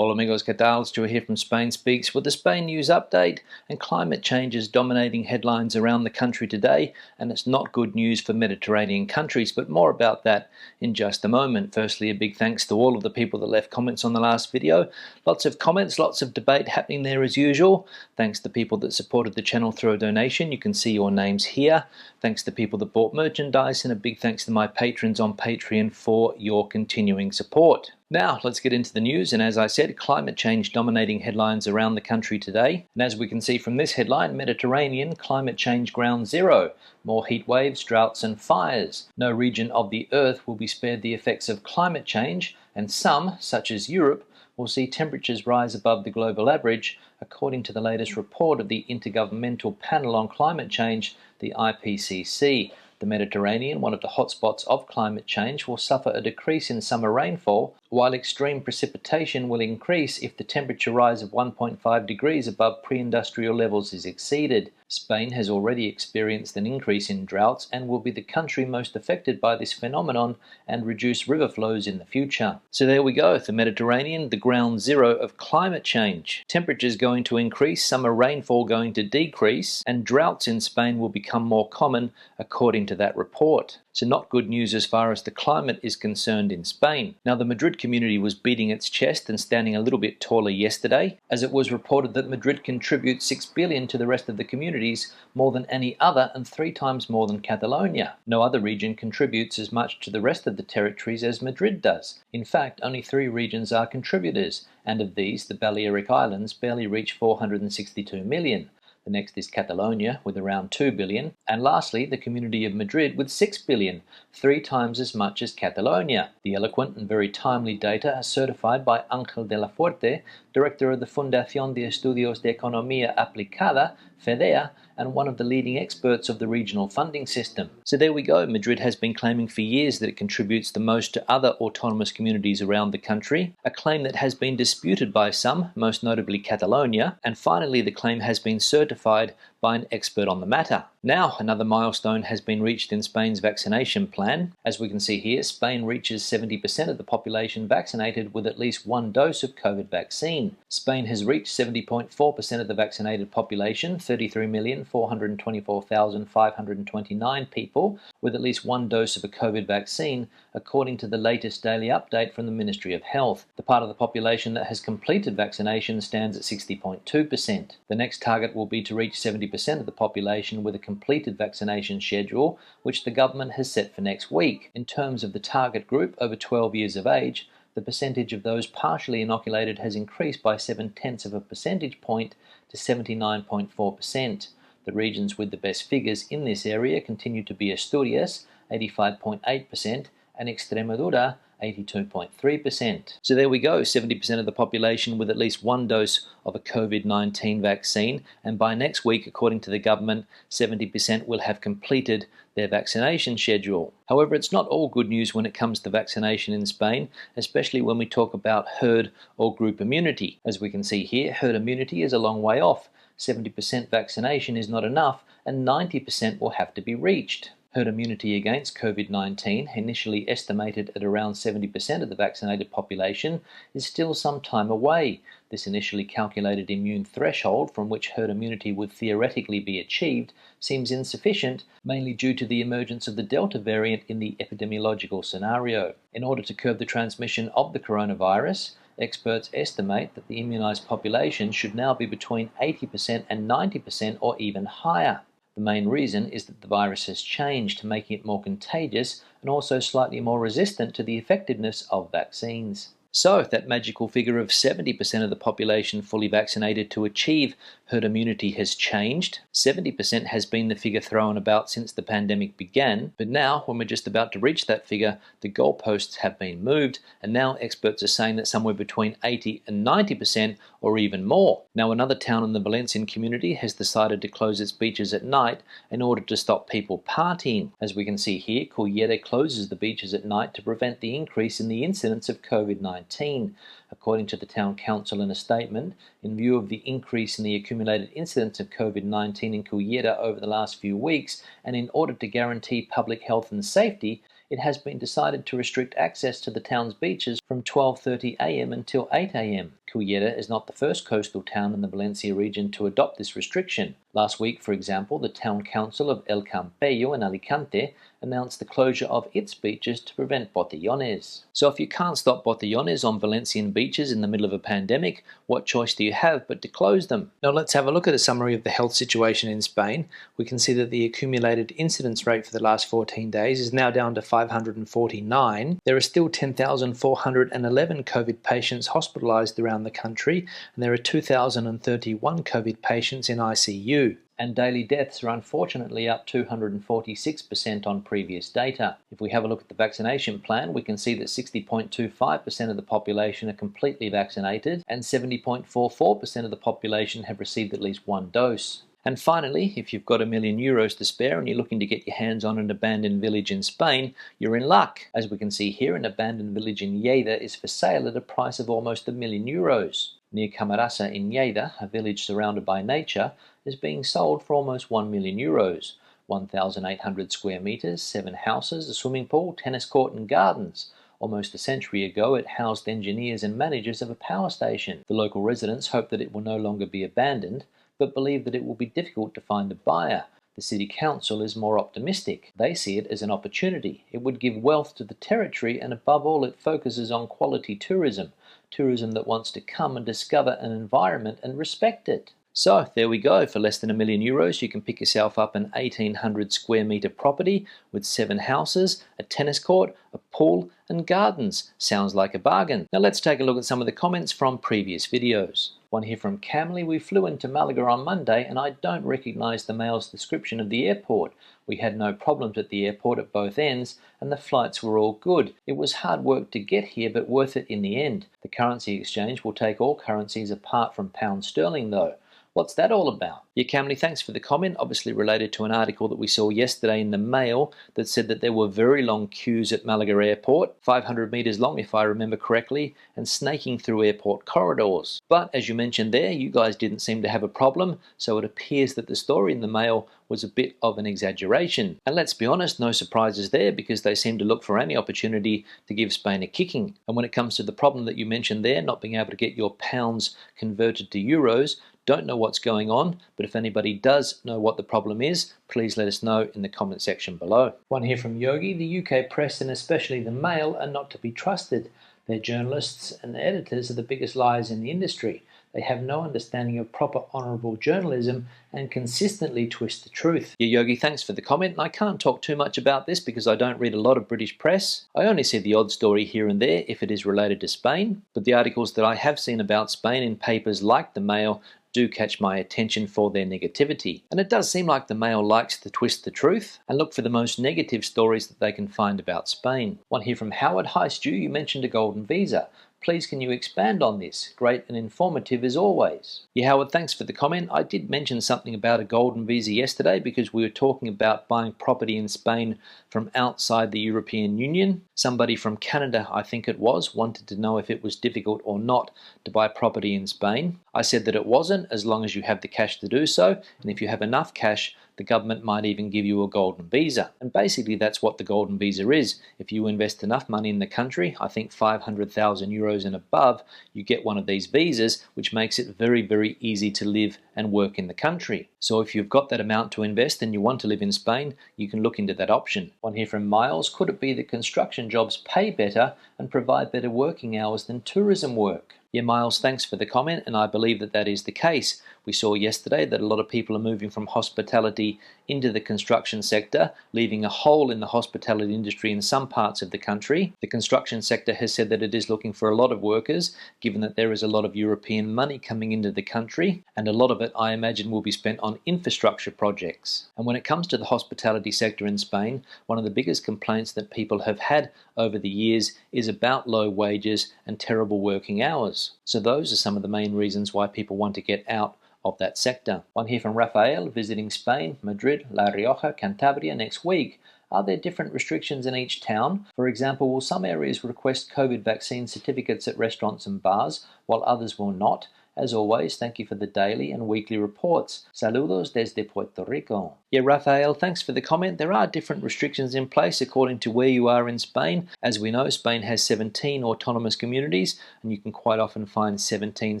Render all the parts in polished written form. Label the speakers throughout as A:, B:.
A: Hola amigos, ¿qué tal? Stuart here from Spain Speaks with the Spain news update. And climate change is dominating headlines around the country today, and it's not good news for Mediterranean countries, but more about that in just a moment. Firstly, a big thanks to all of the people that left comments on the last video. Lots of comments, lots of debate happening there as usual. Thanks to people that supported the channel through a donation. You can see your names here. Thanks to people that bought merchandise, and a big thanks to my patrons on Patreon for your continuing support. Now, let's get into the news, and as I said, climate change dominating headlines around the country today. And as we can see from this headline, Mediterranean, climate change ground zero. More heat waves, droughts and fires. No region of the earth will be spared the effects of climate change, and some, such as Europe, will see temperatures rise above the global average, according to the latest report of the Intergovernmental Panel on Climate Change, the IPCC. The Mediterranean, one of the hotspots of climate change, will suffer a decrease in summer rainfall, while extreme precipitation will increase if the temperature rise of 1.5 degrees above pre-industrial levels is exceeded. Spain has already experienced an increase in droughts and will be the country most affected by this phenomenon and reduce river flows in the future. So there we go, the Mediterranean, the ground zero of climate change. Temperatures going to increase, summer rainfall going to decrease, and droughts in Spain will become more common, according to that report. So not good news as far as the climate is concerned in Spain. Now, the Madrid community was beating its chest and standing a little bit taller yesterday, as it was reported that Madrid contributes 6 billion to the rest of the communities, more than any other and 3 times more than Catalonia. No other region contributes as much to the rest of the territories as Madrid does. In fact, only 3 regions are contributors, and of these, the Balearic Islands barely reach 462 million. The next is Catalonia with around 2 billion, and lastly the Community of Madrid with 6 billion, 3 times as much as Catalonia. The eloquent and very timely data are certified by Ángel de la Fuerte, director of the Fundación de Estudios de Economía Aplicada, FEDEA, and one of the leading experts of the regional funding system. So there we go, Madrid has been claiming for years that it contributes the most to other autonomous communities around the country, a claim that has been disputed by some, most notably Catalonia, and finally the claim has been certified by an expert on the matter. Now, another milestone has been reached in Spain's vaccination plan. As we can see here, Spain reaches 70% of the population vaccinated with at least 1 dose of COVID vaccine. Spain has reached 70.4% of the vaccinated population, 33,424,529 people, with at least 1 dose of a COVID vaccine, according to the latest daily update from the Ministry of Health. The part of the population that has completed vaccination stands at 60.2%. The next target will be to reach 70% of the population with a completed vaccination schedule, which the government has set for next week. In terms of the target group over 12 years of age, the percentage of those partially inoculated has increased by 0.7 of a percentage point to 79.4%. The regions with the best figures in this area continue to be Asturias, 85.8%, and Extremadura, 82.3%. So there we go, 70% of the population with at least 1 dose of a COVID-19 vaccine, and by next week, according to the government, 70% will have completed their vaccination schedule. However, it's not all good news when it comes to vaccination in Spain, especially when we talk about herd or group immunity. As we can see here, herd immunity is a long way off. 70% vaccination is not enough, and 90% will have to be reached. Herd immunity against COVID-19, initially estimated at around 70% of the vaccinated population, is still some time away. This initially calculated immune threshold from which herd immunity would theoretically be achieved seems insufficient, mainly due to the emergence of the Delta variant in the epidemiological scenario. In order to curb the transmission of the coronavirus, experts estimate that the immunized population should now be between 80% and 90% or even higher. The main reason is that the virus has changed, making it more contagious and also slightly more resistant to the effectiveness of vaccines. So, that magical figure of 70% of the population fully vaccinated to achieve herd immunity has changed. 70% has been the figure thrown about since the pandemic began, but now, when we're just about to reach that figure, the goalposts have been moved, and now experts are saying that somewhere between 80 and 90% or even more. Now, another town in the Valencian community has decided to close its beaches at night in order to stop people partying. As we can see here, Cullera closes the beaches at night to prevent the increase in the incidence of COVID-19. According to the town council in a statement, in view of the increase in the accumulated incidence of COVID-19 in Cullera over the last few weeks, and in order to guarantee public health and safety, it has been decided to restrict access to the town's beaches from 12:30 a.m. until 8 a.m. Cullera is not the first coastal town in the Valencia region to adopt this restriction. Last week, for example, the town council of El Campello in Alicante announced the closure of its beaches to prevent botellones. So if you can't stop botellones on Valencian beaches in the middle of a pandemic, what choice do you have but to close them? Now let's have a look at a summary of the health situation in Spain. We can see that the accumulated incidence rate for the last 14 days is now down to 549. There are still 10,411 COVID patients hospitalised around the country, and there are 2,031 COVID patients in ICU. And daily deaths are unfortunately up 246% on previous data. If we have a look at the vaccination plan, we can see that 60.25% of the population are completely vaccinated and 70.44% of the population have received at least one dose. And finally, if you've got €1,000,000 to spare and you're looking to get your hands on an abandoned village in Spain, you're in luck. As we can see here, an abandoned village in Lleida is for sale at a price of almost €1,000,000. Near Camarasa in Lleida, a village surrounded by nature, is being sold for almost €1,000,000. 1,800 square metres, 7 houses, a swimming pool, tennis court and gardens. Almost a century ago, it housed engineers and managers of a power station. The local residents hope that it will no longer be abandoned, but believe that it will be difficult to find a buyer. The city council is more optimistic. They see it as an opportunity. It would give wealth to the territory, and above all, it focuses on quality tourism. Tourism that wants to come and discover an environment and respect it. So there we go. For less than €1,000,000, you can pick yourself up an 1,800 square metre property with 7 houses, a tennis court, a pool and gardens. Sounds like a bargain. Now let's take a look at some of the comments from previous videos. One here from Camley: we flew into Malaga on Monday and I don't recognise the mail's description of the airport. We had no problems at the airport at both ends and the flights were all good. It was hard work to get here but worth it in the end. The currency exchange will take all currencies apart from pound sterling though. What's that all about? Yeah, Camley, thanks for the comment. Obviously related to an article that we saw yesterday in the Mail that said that there were very long queues at Malaga Airport, 500 metres long if I remember correctly, and snaking through airport corridors. But as you mentioned there, you guys didn't seem to have a problem, so it appears that the story in the Mail was a bit of an exaggeration. And let's be honest, no surprises there, because they seem to look for any opportunity to give Spain a kicking. And when it comes to the problem that you mentioned there, not being able to get your pounds converted to euros, don't know what's going on, but if anybody does know what the problem is, please let us know in the comment section below. One here from Yogi: the UK press and especially the Mail are not to be trusted. Their journalists and editors are the biggest liars in the industry. They have no understanding of proper honourable journalism and consistently twist the truth. Yeah, Yogi, thanks for the comment. And I can't talk too much about this because I don't read a lot of British press. I only see the odd story here and there if it is related to Spain. But the articles that I have seen about Spain in papers like the Mail do catch my attention for their negativity. And it does seem like the Mail likes to twist the truth and look for the most negative stories that they can find about Spain. One here from Howard: hi Stu, you mentioned a golden visa. Please can you expand on this? Great and informative as always. Yeah, Howard, thanks for the comment. I did mention something about a golden visa yesterday because we were talking about buying property in Spain from outside the European Union. Somebody from Canada, I think it was, wanted to know if it was difficult or not to buy property in Spain. I said that it wasn't, as long as you have the cash to do so, and if you have enough cash, the government might even give you a golden visa. And basically that's what the golden visa is. If you invest enough money in the country, I think 500,000 euros and above, you get one of these visas, which makes it very, very easy to live and work in the country. So if you've got that amount to invest and you want to live in Spain, you can look into that option. One here from Miles: could it be that construction jobs pay better and provide better working hours than tourism work? Yeah, Miles, thanks for the comment, and I believe that that is the case. We saw yesterday that a lot of people are moving from hospitality into the construction sector, leaving a hole in the hospitality industry in some parts of the country. The construction sector has said that it is looking for a lot of workers, given that there is a lot of European money coming into the country, and a lot of it, I imagine, will be spent on infrastructure projects. And when it comes to the hospitality sector in Spain, one of the biggest complaints that people have had over the years is about low wages and terrible working hours. So those are some of the main reasons why people want to get out of that sector. One here from Rafael: visiting Spain, Madrid, La Rioja, Cantabria next week. Are there different restrictions in each town? For example, will some areas request COVID vaccine certificates at restaurants and bars, while others will not? As always, thank you for the daily and weekly reports. Saludos desde Puerto Rico. Yeah, Rafael, thanks for the comment. There are different restrictions in place according to where you are in Spain. As we know, Spain has 17 autonomous communities, and you can quite often find 17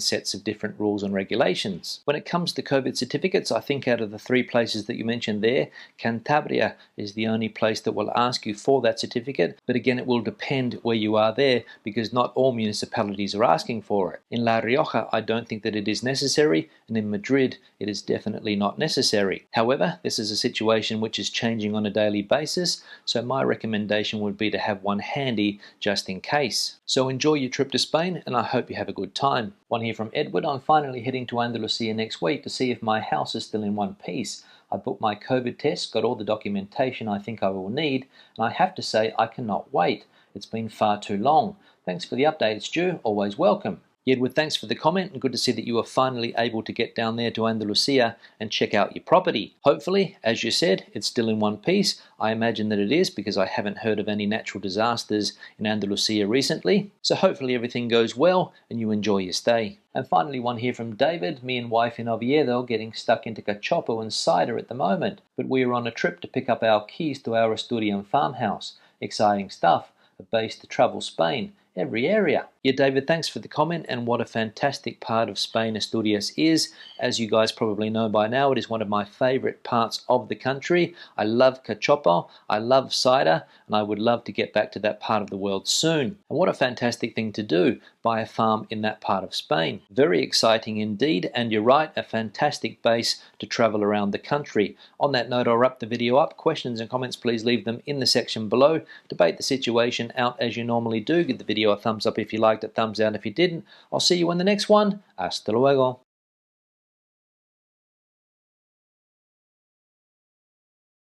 A: sets of different rules and regulations. When it comes to COVID certificates, I think out of the 3 places that you mentioned there, Cantabria is the only place that will ask you for that certificate, but again, it will depend where you are there because not all municipalities are asking for it. In La Rioja, I don't think that it is necessary, and in Madrid, it is definitely not necessary. However, this is a situation which is changing on a daily basis, so my recommendation would be to have one handy just in case. So enjoy your trip to Spain, and I hope you have a good time. One here from Edward. I'm finally heading to Andalusia next week to see if my house is still in one piece. I booked my COVID test, got all the documentation I think I will need, and I have to say I cannot wait. It's been far too long. Thanks for the update, Stu. Always welcome. Edward, thanks for the comment, and good to see that you are finally able to get down there to Andalusia and check out your property. Hopefully, as you said, it's still in one piece. I imagine that it is because I haven't heard of any natural disasters in Andalusia recently. So hopefully everything goes well and you enjoy your stay. And finally, one here from David. Me and wife in Oviedo getting stuck into cachopo and cider at the moment, but we are on a trip to pick up our keys to our Asturian farmhouse. Exciting stuff. A base to travel Spain. Every area. Yeah, David, thanks for the comment, and what a fantastic part of Spain Asturias is. As you guys probably know by now, it is one of my favourite parts of the country. I love cachopo, I love cider, and I would love to get back to that part of the world soon. And what a fantastic thing to do, buy a farm in that part of Spain. Very exciting indeed, and you're right, a fantastic base to travel around the country. On that note, I'll wrap the video up. Questions and comments, please leave them in the section below. Debate the situation out as you normally do. Give the video a thumbs up if you liked it, thumbs down if you didn't. I'll see you in the next one. Hasta luego.